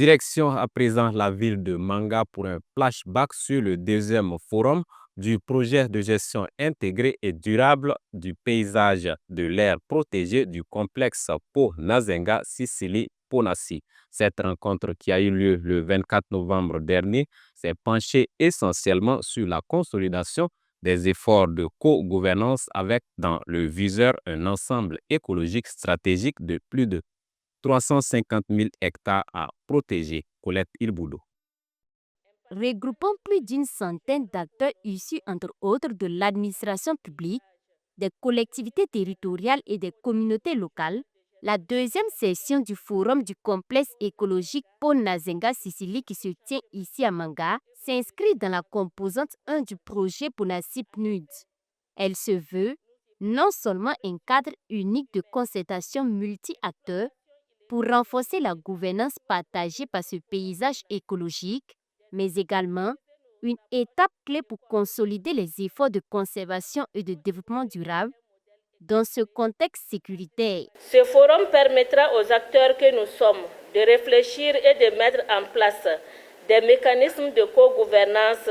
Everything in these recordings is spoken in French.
Direction à présent la ville de Manga pour un flashback sur le deuxième forum du projet de gestion intégrée et durable du paysage de l'aire protégée du complexe Po Nazenga Sicily Ponassi. Cette rencontre qui a eu lieu le 24 novembre dernier s'est penchée essentiellement sur la consolidation des efforts de co-gouvernance avec dans le viseur un ensemble écologique stratégique de plus de 350 000 hectares à protéger. Colette Ilboudou. Regroupant plus d'une centaine d'acteurs issus entre autres de l'administration publique, des collectivités territoriales et des communautés locales, la deuxième session du forum du complexe écologique Pôle Nazenga Sicily qui se tient ici à Manga s'inscrit dans la composante 1 du projet Ponassi PNUD. Elle se veut non seulement un cadre unique de concertation multi-acteurs pour renforcer la gouvernance partagée par ce paysage écologique, mais également une étape clé pour consolider les efforts de conservation et de développement durable dans ce contexte sécuritaire. Ce forum permettra aux acteurs que nous sommes de réfléchir et de mettre en place des mécanismes de co-gouvernance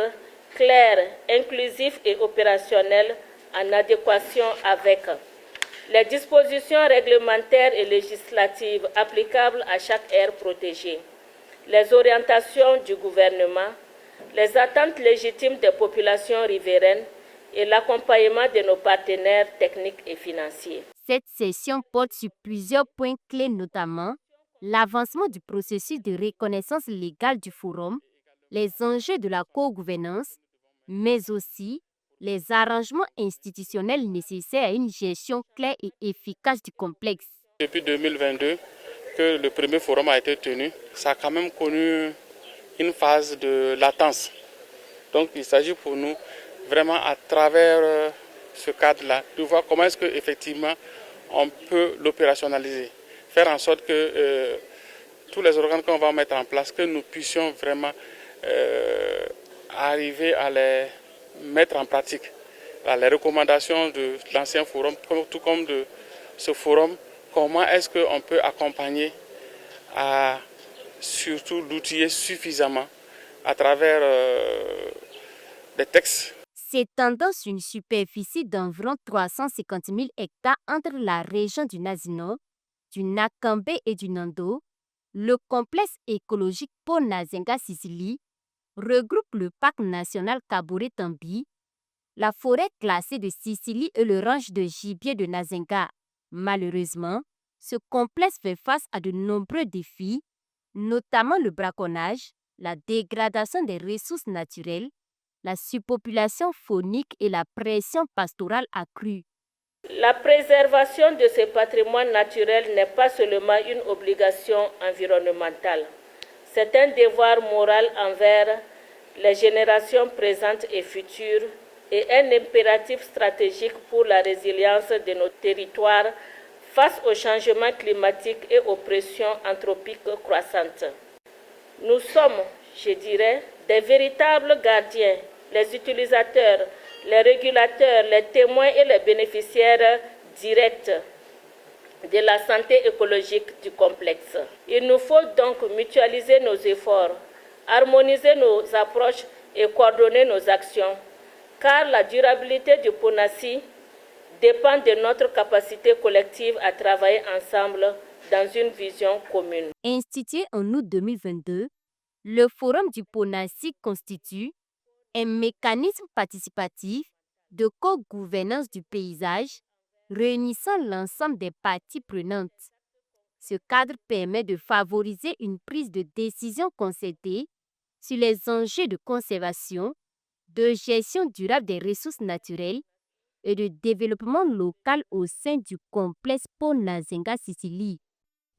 clairs, inclusifs et opérationnels en adéquation avec les dispositions réglementaires et législatives applicables à chaque aire protégée, les orientations du gouvernement, les attentes légitimes des populations riveraines et l'accompagnement de nos partenaires techniques et financiers. Cette session porte sur plusieurs points clés, notamment l'avancement du processus de reconnaissance légale du forum, les enjeux de la co-gouvernance, mais aussi les arrangements institutionnels nécessaires à une gestion claire et efficace du complexe. Depuis 2022 que le premier forum a été tenu, ça a quand même connu une phase de latence. Donc il s'agit pour nous vraiment à travers ce cadre-là de voir comment est-ce qu'effectivement on peut l'opérationnaliser. Faire en sorte que tous les organes qu'on va mettre en place, que nous puissions vraiment arriver à les mettre en pratique. Les recommandations de l'ancien forum, tout comme de ce forum, comment est-ce qu'on peut accompagner à surtout l'outiller suffisamment à travers des textes. S'étendant sur une superficie d'environ 350 000 hectares entre la région du Nazino, du Nakambe et du Nando, le complexe écologique Pôle Nazenga Sicily regroupe le parc national Kabore-Tambi, la forêt classée de Sicily et le ranch de gibier de Nazenga. Malheureusement, ce complexe fait face à de nombreux défis, notamment le braconnage, la dégradation des ressources naturelles, la surpopulation faunique et la pression pastorale accrue. La préservation de ce patrimoine naturel n'est pas seulement une obligation environnementale, c'est un devoir moral envers les générations présentes et futures et un impératif stratégique pour la résilience de nos territoires face aux changements climatiques et aux pressions anthropiques croissantes. Nous sommes, je dirais, des véritables gardiens, les utilisateurs, les régulateurs, les témoins et les bénéficiaires directs de la santé écologique du complexe. Il nous faut donc mutualiser nos efforts, harmoniser nos approches et coordonner nos actions, car la durabilité du Ponassi dépend de notre capacité collective à travailler ensemble dans une vision commune. Institué en août 2022, le Forum du Ponassi constitue un mécanisme participatif de co-gouvernance du paysage réunissant l'ensemble des parties prenantes. Ce cadre permet de favoriser une prise de décision concertée sur les enjeux de conservation, de gestion durable des ressources naturelles et de développement local au sein du complexe Pôle Nazenga Sicily.